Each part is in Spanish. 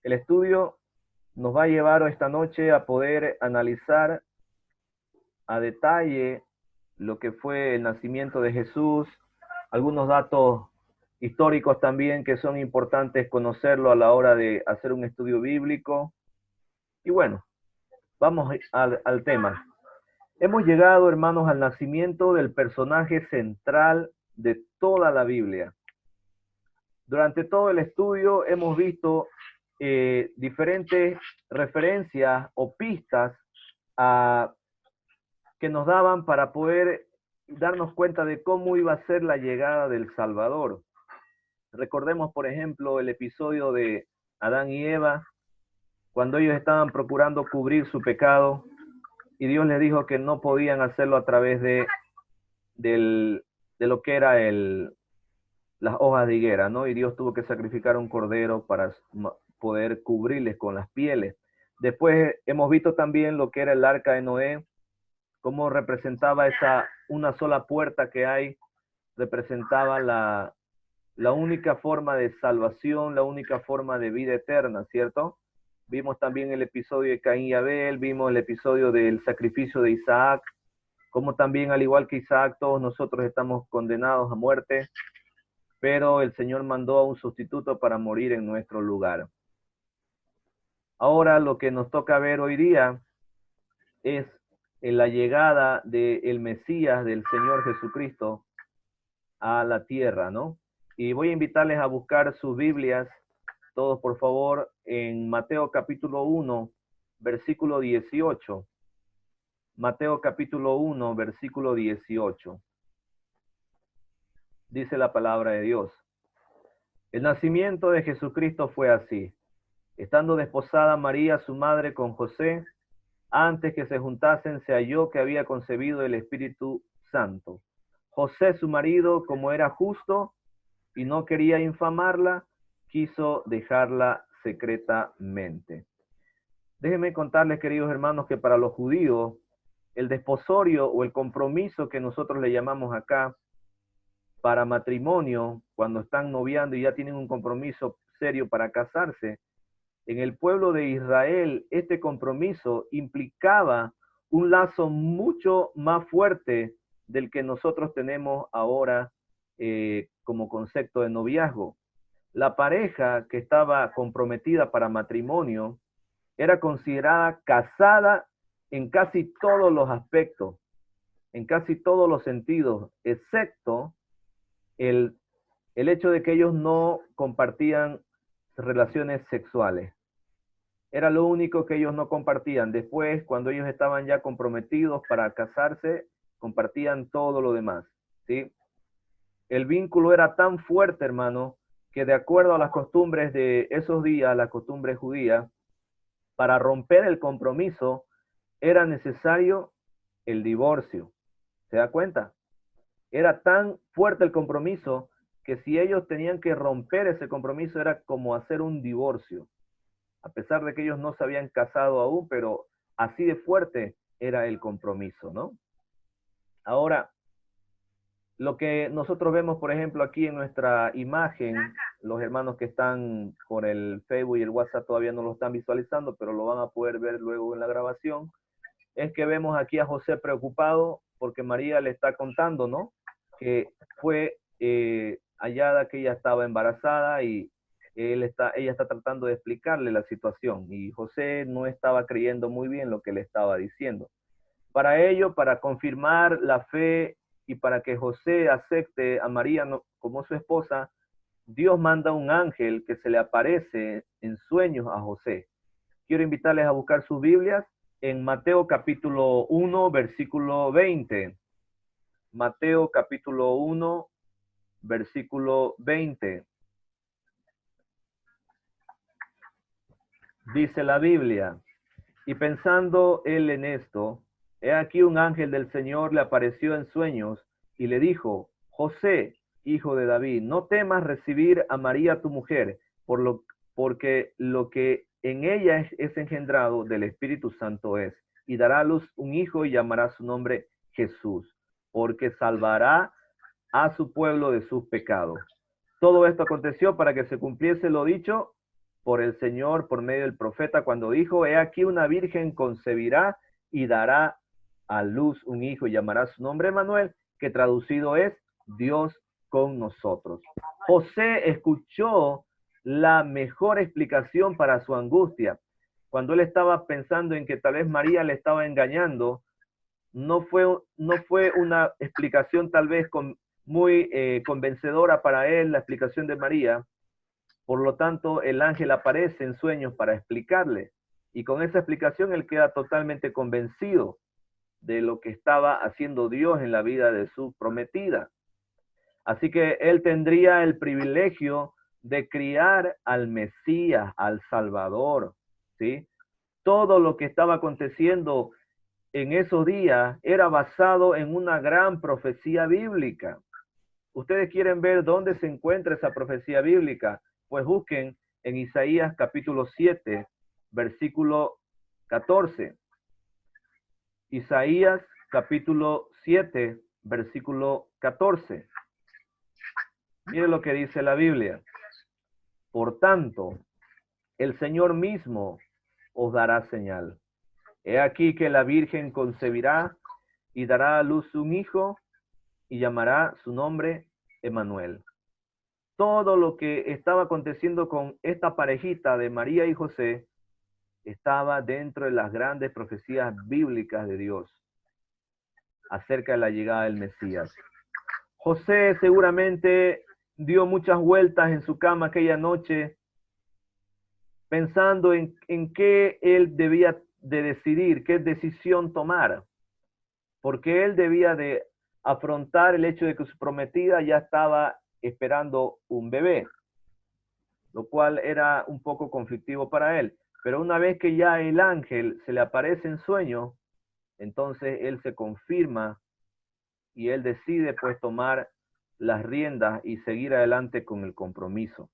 El estudio nos va a llevar esta noche a poder analizar a detalle lo que fue el nacimiento de Jesús, algunos datos históricos también que son importantes conocerlo a la hora de hacer un estudio bíblico. Y bueno, vamos al tema. Hemos llegado, hermanos, al nacimiento del personaje central de toda la Biblia. Durante todo el estudio hemos visto diferentes referencias o pistas que nos daban para poder darnos cuenta de cómo iba a ser la llegada del Salvador. Recordemos, por ejemplo, el episodio de Adán y Eva, cuando ellos estaban procurando cubrir su pecado y Dios les dijo que no podían hacerlo a través de lo que era las hojas de higuera, ¿no? Y Dios tuvo que sacrificar un cordero para poder cubrirles con las pieles. Después hemos visto también lo que era el arca de Noé, cómo representaba una sola puerta que hay, representaba la única forma de salvación, la única forma de vida eterna, ¿cierto? Vimos también el episodio de Caín y Abel, vimos el episodio del sacrificio de Isaac, como también, al igual que Isaac, todos nosotros estamos condenados a muerte, pero el Señor mandó a un sustituto para morir en nuestro lugar. Ahora lo que nos toca ver hoy día es en la llegada del Mesías, del Señor Jesucristo, a la tierra, ¿no? Y voy a invitarles a buscar sus Biblias, todos por favor, en Mateo capítulo 1, versículo 18. Mateo capítulo 1, versículo 18. Dice la palabra de Dios. El nacimiento de Jesucristo fue así. Estando desposada María, su madre, con José, antes que se juntasen, se halló que había concebido el Espíritu Santo. José, su marido, como era justo y no quería infamarla, quiso dejarla secretamente. Déjenme contarles, queridos hermanos, que para los judíos, el desposorio o el compromiso que nosotros le llamamos acá para matrimonio, cuando están noviando y ya tienen un compromiso serio para casarse, en el pueblo de Israel, este compromiso implicaba un lazo mucho más fuerte del que nosotros tenemos ahora como concepto de noviazgo. La pareja que estaba comprometida para matrimonio era considerada casada en casi todos los aspectos, en casi todos los sentidos, excepto el hecho de que ellos no compartían relaciones sexuales. Era lo único que ellos no compartían. Después, cuando ellos estaban ya comprometidos para casarse, compartían todo lo demás, ¿sí? El vínculo era tan fuerte, hermano, que de acuerdo a las costumbres de esos días, la costumbre judía, para romper el compromiso era necesario el divorcio. ¿Se da cuenta? Era tan fuerte el compromiso que si ellos tenían que romper ese compromiso era como hacer un divorcio. A pesar de que ellos no se habían casado aún, pero así de fuerte era el compromiso, ¿no? Ahora, lo que nosotros vemos, por ejemplo, aquí en nuestra imagen, los hermanos que están por el Facebook y el WhatsApp todavía no lo están visualizando, pero lo van a poder ver luego en la grabación, es que vemos aquí a José preocupado porque María le está contando, ¿no? Que fue hallada que ella estaba embarazada y ella está tratando de explicarle la situación y José no estaba creyendo muy bien lo que le estaba diciendo. Para ello, para confirmar la fe y para que José acepte a María como su esposa, Dios manda un ángel que se le aparece en sueños a José. Quiero invitarles a buscar sus Biblias en Mateo capítulo 1, versículo 20. Mateo capítulo 1, versículo 20. Dice la Biblia, y pensando él en esto, he aquí un ángel del Señor le apareció en sueños y le dijo, José, hijo de David, no temas recibir a María tu mujer, porque lo que en ella es engendrado del Espíritu Santo es, y dará a luz un hijo y llamará su nombre Jesús, porque salvará a su pueblo de sus pecados. Todo esto aconteció para que se cumpliese lo dicho por el Señor por medio del profeta cuando dijo: he aquí una virgen concebirá y dará a luz un hijo y llamará su nombre Emmanuel, que traducido es Dios con nosotros. José escuchó la mejor explicación para su angustia. Cuando él estaba pensando en que tal vez María le estaba engañando, no fue una explicación tal vez muy convencedora para él, la explicación de María. Por lo tanto, el ángel aparece en sueños para explicarle. Y con esa explicación él queda totalmente convencido de lo que estaba haciendo Dios en la vida de su prometida. Así que él tendría el privilegio de criar al Mesías, al Salvador, ¿sí? Todo lo que estaba aconteciendo en esos días era basado en una gran profecía bíblica. ¿Ustedes quieren ver dónde se encuentra esa profecía bíblica? Pues busquen en Isaías capítulo 7, versículo 14. Isaías capítulo 7, versículo 14. Mire lo que dice la Biblia. Por tanto, el Señor mismo os dará señal. He aquí que la Virgen concebirá y dará a luz un hijo y llamará su nombre Emmanuel. Todo lo que estaba aconteciendo con esta parejita de María y José estaba dentro de las grandes profecías bíblicas de Dios acerca de la llegada del Mesías. José seguramente dio muchas vueltas en su cama aquella noche pensando en qué él debía de decidir, qué decisión tomar, porque él debía de afrontar el hecho de que su prometida ya estaba esperando un bebé, lo cual era un poco conflictivo para él. Pero una vez que ya el ángel se le aparece en sueño, entonces él se confirma y él decide pues tomar las riendas y seguir adelante con el compromiso.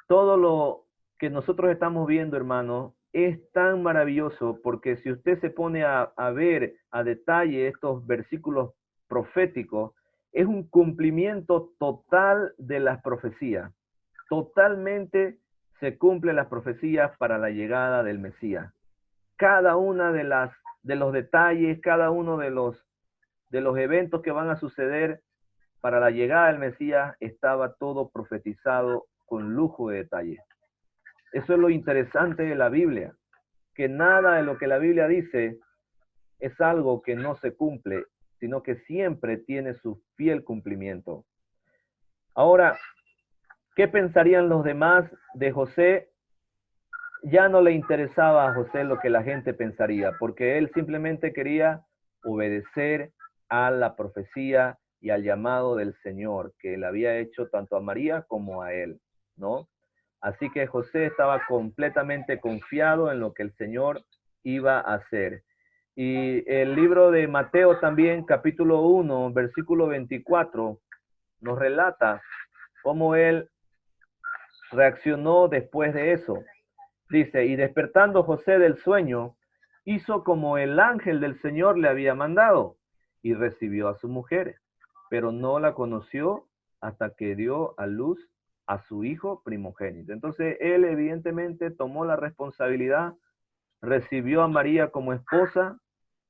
Todo lo que nosotros estamos viendo, hermano, es tan maravilloso porque si usted se pone a ver a detalle estos versículos proféticos, es un cumplimiento total de las profecías. Totalmente se cumplen las profecías para la llegada del Mesías. Cada una de los detalles, cada uno de los eventos que van a suceder para la llegada del Mesías estaba todo profetizado con lujo de detalle. Eso es lo interesante de la Biblia, que nada de lo que la Biblia dice es algo que no se cumple, sino que siempre tiene su fiel cumplimiento. Ahora, ¿qué pensarían los demás de José? Ya no le interesaba a José lo que la gente pensaría, porque él simplemente quería obedecer a la profecía y al llamado del Señor, que le había hecho tanto a María como a él, ¿no? Así que José estaba completamente confiado en lo que el Señor iba a hacer. Y el libro de Mateo también, capítulo 1, versículo 24, nos relata cómo él reaccionó después de eso. Dice: y despertando José del sueño, hizo como el ángel del Señor le había mandado, y recibió a su mujer, pero no la conoció hasta que dio a luz a su hijo primogénito. Entonces él evidentemente tomó la responsabilidad, recibió a María como esposa,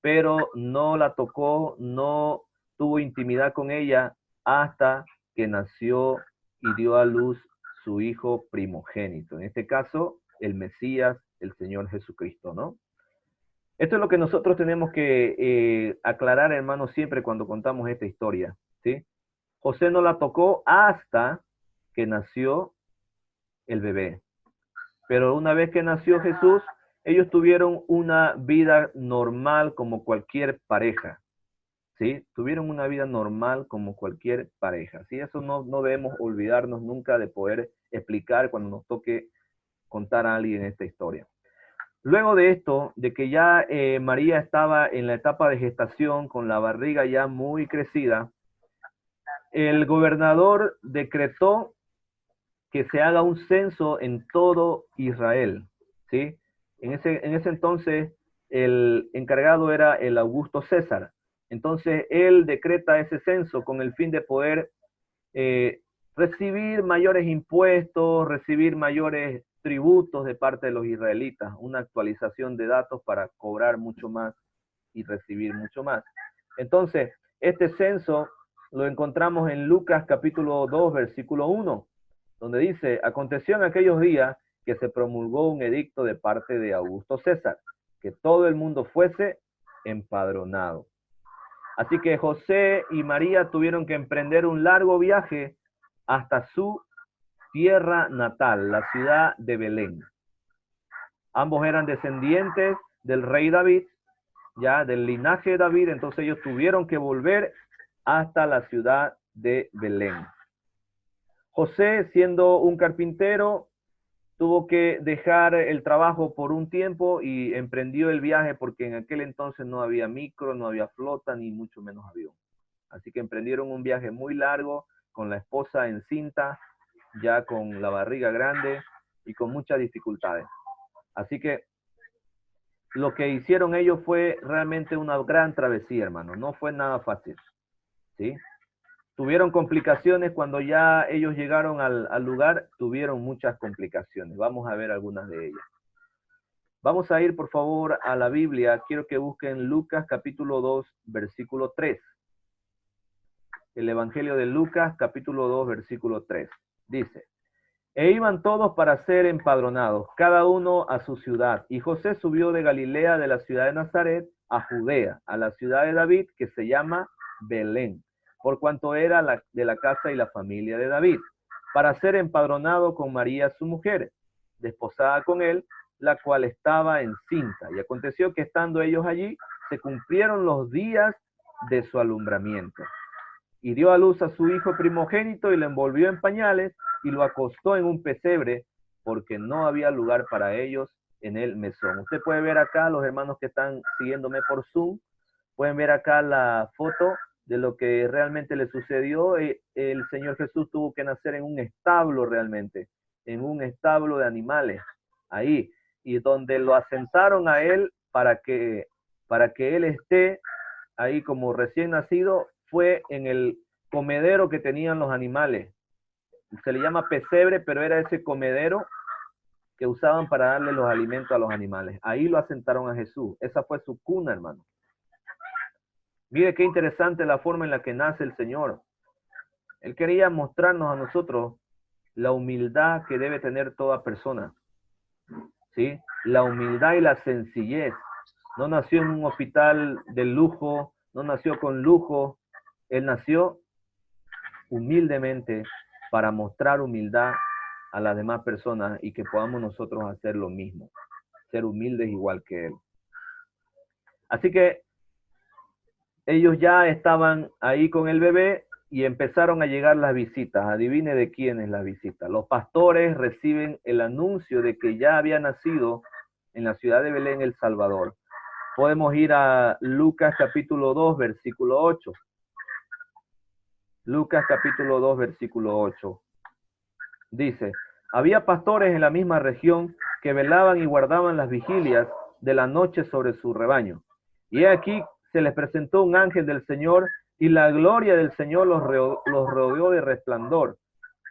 pero no la tocó, no tuvo intimidad con ella hasta que nació y dio a luz su hijo primogénito. En este caso, el Mesías, el Señor Jesucristo, ¿no? Esto es lo que nosotros tenemos que aclarar, hermanos, siempre cuando contamos esta historia, ¿sí? José no la tocó hasta que nació el bebé. Pero una vez que nació Jesús, ellos tuvieron una vida normal como cualquier pareja, ¿sí? Tuvieron una vida normal como cualquier pareja, ¿sí? Eso no debemos olvidarnos nunca de poder explicar cuando nos toque contar a alguien esta historia. Luego de esto, de que ya María estaba en la etapa de gestación con la barriga ya muy crecida, el gobernador decretó que se haga un censo en todo Israel, ¿sí? En ese entonces el encargado era el Augusto César. Entonces él decreta ese censo con el fin de poder recibir mayores impuestos, recibir mayores tributos de parte de los israelitas, una actualización de datos para cobrar mucho más y recibir mucho más. Entonces, este censo lo encontramos en Lucas capítulo 2, versículo 1, donde dice, aconteció en aquellos días que se promulgó un edicto de parte de Augusto César, que todo el mundo fuese empadronado. Así que José y María tuvieron que emprender un largo viaje hasta su tierra natal, la ciudad de Belén. Ambos eran descendientes del rey David, ya del linaje de David, entonces ellos tuvieron que volver hasta la ciudad de Belén. José, siendo un carpintero, tuvo que dejar el trabajo por un tiempo y emprendió el viaje porque en aquel entonces no había micro, no había flota, ni mucho menos avión. Así que emprendieron un viaje muy largo con la esposa encinta, ya con la barriga grande y con muchas dificultades. Así que lo que hicieron ellos fue realmente una gran travesía, hermano. No fue nada fácil, ¿sí? Tuvieron complicaciones cuando ya ellos llegaron al lugar, tuvieron muchas complicaciones. Vamos a ver algunas de ellas. Vamos a ir, por favor, a la Biblia. Quiero que busquen Lucas capítulo 2, versículo 3. El Evangelio de Lucas capítulo 2, versículo 3. Dice, e iban todos para ser empadronados, cada uno a su ciudad. Y José subió de Galilea, de la ciudad de Nazaret, a Judea, a la ciudad de David, que se llama Belén, por cuanto era de la casa y la familia de David, para ser empadronado con María su mujer, desposada con él, la cual estaba encinta. Y aconteció que estando ellos allí, se cumplieron los días de su alumbramiento. Y dio a luz a su hijo primogénito y lo envolvió en pañales y lo acostó en un pesebre, porque no había lugar para ellos en el mesón. Usted puede ver acá, los hermanos que están siguiéndome por Zoom, pueden ver acá la foto de lo que realmente le sucedió. El Señor Jesús tuvo que nacer en un establo realmente, en un establo de animales, ahí, y donde lo asentaron a él para que él esté ahí como recién nacido, fue en el comedero que tenían los animales. Se le llama pesebre, pero era ese comedero que usaban para darle los alimentos a los animales. Ahí lo asentaron a Jesús. Esa fue su cuna, hermano. Mire qué interesante la forma en la que nace el Señor. Él quería mostrarnos a nosotros la humildad que debe tener toda persona, ¿sí? La humildad y la sencillez. No nació en un hospital de lujo, no nació con lujo. Él nació humildemente para mostrar humildad a las demás personas y que podamos nosotros hacer lo mismo, ser humildes igual que él. Así que ellos ya estaban ahí con el bebé y empezaron a llegar las visitas. Adivine de quién es la visita. Los pastores reciben el anuncio de que ya había nacido en la ciudad de Belén el Salvador. Podemos ir a Lucas capítulo 2, versículo 8. Lucas capítulo 2, versículo 8. Dice, había pastores en la misma región que velaban y guardaban las vigilias de la noche sobre su rebaño. Y aquí se les presentó un ángel del Señor y la gloria del Señor los rodeó de resplandor.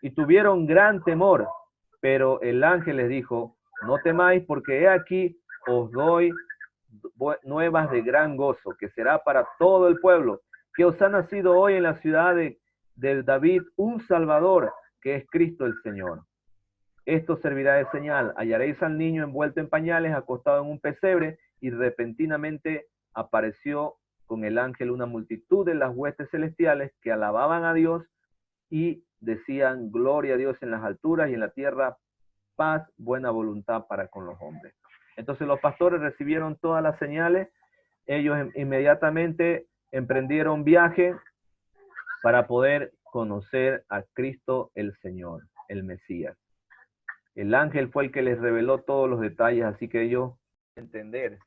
Y tuvieron gran temor, pero el ángel les dijo, no temáis porque he aquí os doy nuevas de gran gozo, que será para todo el pueblo, que os ha nacido hoy en la ciudad de David un Salvador, que es Cristo el Señor. Esto servirá de señal. Hallaréis al niño envuelto en pañales, acostado en un pesebre, y repentinamente apareció con el ángel una multitud de las huestes celestiales que alababan a Dios y decían, gloria a Dios en las alturas y en la tierra, paz, buena voluntad para con los hombres. Entonces los pastores recibieron todas las señales. Ellos inmediatamente emprendieron viaje para poder conocer a Cristo el Señor, el Mesías. El ángel fue el que les reveló todos los detalles, así que ellos entender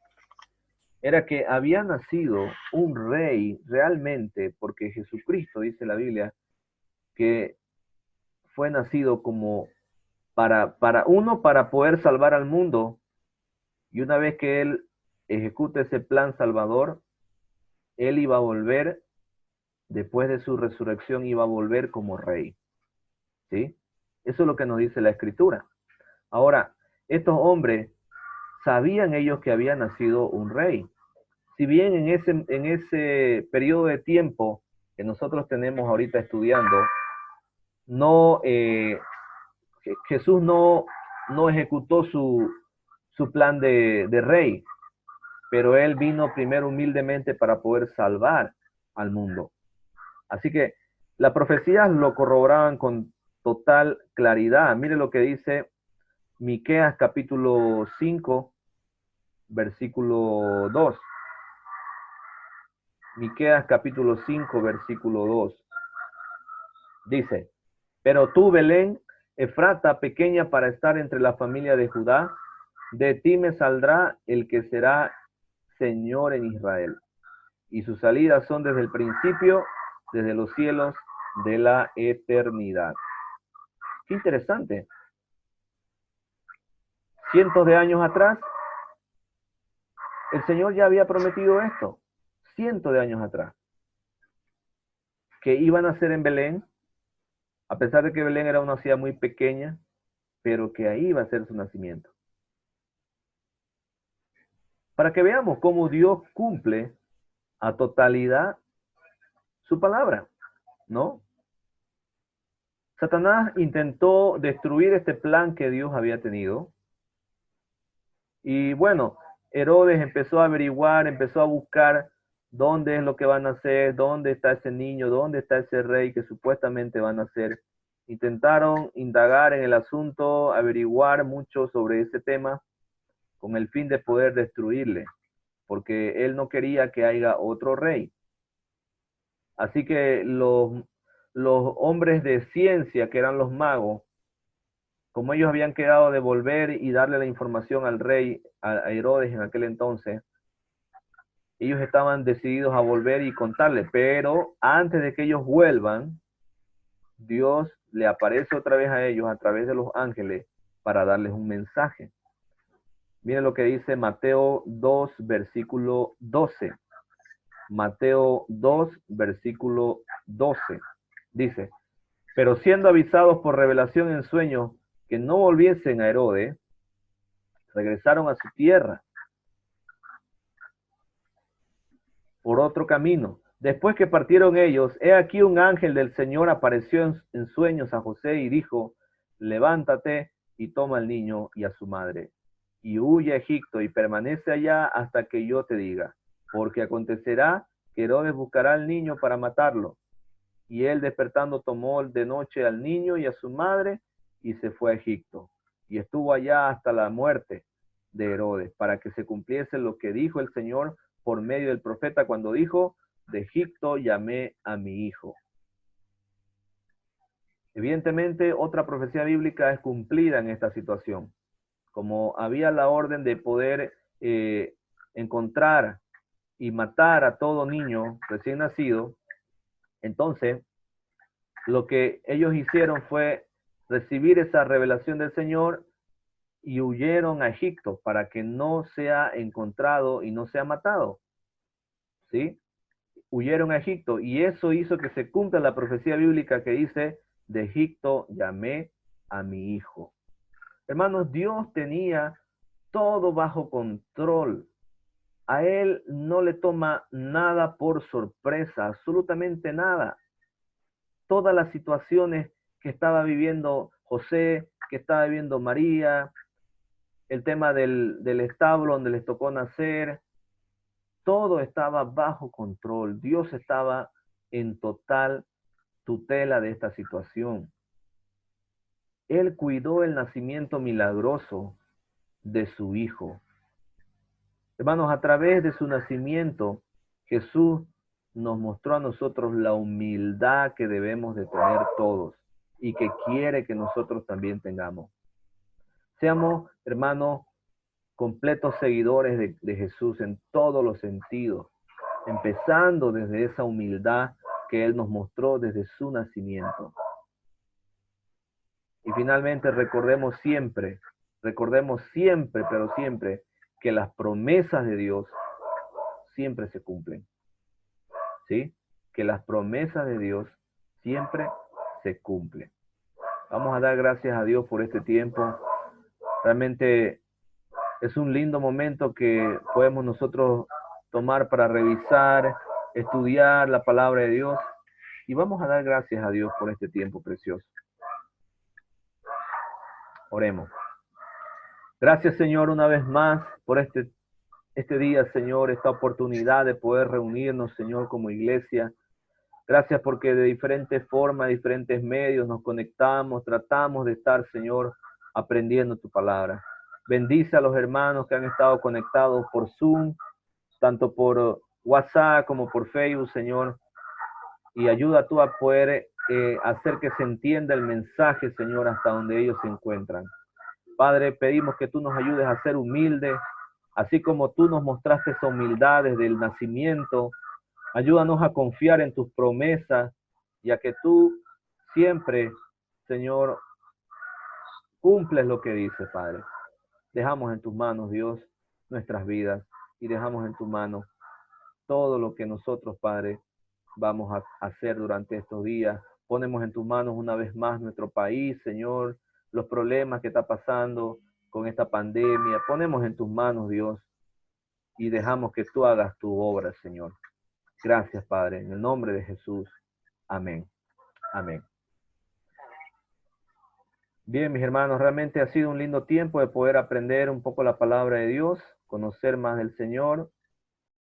era que había nacido un rey realmente, porque Jesucristo, dice la Biblia, que fue nacido como para poder salvar al mundo, y una vez que él ejecute ese plan salvador, él iba a volver, después de su resurrección, iba a volver como rey. ¿sí? Eso es lo que nos dice la Escritura. Ahora, estos hombres sabían ellos que había nacido un rey. Si bien en ese periodo de tiempo que nosotros tenemos ahorita estudiando, no, Jesús no ejecutó su plan de rey, pero él vino primero humildemente para poder salvar al mundo. Así que las profecías lo corroboraban con total claridad. Mire lo que dice Miqueas capítulo 5, versículo 2. Miqueas capítulo 5, versículo 2. Dice, pero tú, Belén, Efrata, pequeña para estar entre la familia de Judá, de ti me saldrá el que será Señor en Israel. Y sus salidas son desde el principio, desde los cielos de la eternidad. Qué interesante. Cientos de años atrás, el Señor ya había prometido esto. Cientos de años atrás. Que iban a ser en Belén, a pesar de que Belén era una ciudad muy pequeña, pero que ahí iba a ser su nacimiento. Para que veamos cómo Dios cumple a totalidad su palabra, ¿no? Satanás intentó destruir este plan que Dios había tenido. Y bueno, Herodes empezó a averiguar, empezó a buscar dónde es lo que van a hacer, dónde está ese niño, dónde está ese rey que supuestamente van a hacer. Intentaron indagar en el asunto, averiguar mucho sobre ese tema con el fin de poder destruirle, porque él no quería que haya otro rey. Así que los hombres de ciencia, que eran los magos, como ellos habían quedado de volver y darle la información al rey, a Herodes en aquel entonces, ellos estaban decididos a volver y contarle, pero antes de que ellos vuelvan, Dios le aparece otra vez a ellos a través de los ángeles para darles un mensaje. Miren lo que dice Mateo 2, versículo 12. Mateo 2, versículo 12. Dice, pero siendo avisados por revelación en sueños que no volviesen a Herodes, regresaron a su tierra por otro camino. Después que partieron ellos, he aquí un ángel del Señor apareció en sueños a José y dijo, levántate y toma al niño y a su madre, y huye a Egipto y permanece allá hasta que yo te diga, porque acontecerá que Herodes buscará al niño para matarlo. Y él despertando tomó de noche al niño y a su madre y se fue a Egipto. Y estuvo allá hasta la muerte de Herodes, para que se cumpliese lo que dijo el Señor por medio del profeta cuando dijo, de Egipto llamé a mi hijo. Evidentemente, otra profecía bíblica es cumplida en esta situación. Como había la orden de poder encontrar y matar a todo niño recién nacido, entonces lo que ellos hicieron fue recibir esa revelación del Señor y huyeron a Egipto para que no sea encontrado y no sea matado. ¿Sí? Huyeron a Egipto y eso hizo que se cumpla la profecía bíblica que dice, de Egipto llamé a mi hijo. Hermanos, Dios tenía todo bajo control. A él no le toma nada por sorpresa, absolutamente nada. Todas las situaciones que estaba viviendo José, que estaba viviendo María, el tema del establo donde les tocó nacer, todo estaba bajo control. Dios estaba en total tutela de esta situación. Él cuidó el nacimiento milagroso de su hijo. Hermanos, a través de su nacimiento, Jesús nos mostró a nosotros la humildad que debemos de tener todos y que quiere que nosotros también tengamos. Seamos, hermanos, completos seguidores de Jesús en todos los sentidos, empezando desde esa humildad que Él nos mostró desde su nacimiento. Y finalmente recordemos siempre, pero siempre, que las promesas de Dios siempre se cumplen. ¿Sí? Que las promesas de Dios siempre se cumplen. Vamos a dar gracias a Dios por este tiempo. Realmente es un lindo momento que podemos nosotros tomar para revisar, estudiar la palabra de Dios. Y vamos a dar gracias a Dios por este tiempo precioso. Oremos. Gracias, Señor, una vez más por este día, Señor, esta oportunidad de poder reunirnos, Señor, como iglesia. Gracias porque de diferentes formas, diferentes medios nos conectamos, tratamos de estar, Señor, aprendiendo tu palabra. Bendice a los hermanos que han estado conectados por Zoom, tanto por WhatsApp como por Facebook, Señor, y ayuda tú a poder hacer que se entienda el mensaje, Señor, hasta donde ellos se encuentran. Padre, pedimos que tú nos ayudes a ser humildes, así como tú nos mostraste esa humildad desde el nacimiento. Ayúdanos a confiar en tus promesas, ya que tú siempre, Señor, cumples lo que dices, Padre. Dejamos en tus manos, Dios, nuestras vidas y dejamos en tu mano todo lo que nosotros, Padre, vamos a hacer durante estos días. Ponemos en tus manos una vez más nuestro país, Señor, los problemas que está pasando con esta pandemia. Ponemos en tus manos, Dios, y dejamos que tú hagas tu obra, Señor. Gracias, Padre, en el nombre de Jesús. Amén. Amén. Bien, mis hermanos, realmente ha sido un lindo tiempo de poder aprender un poco la palabra de Dios, conocer más del Señor.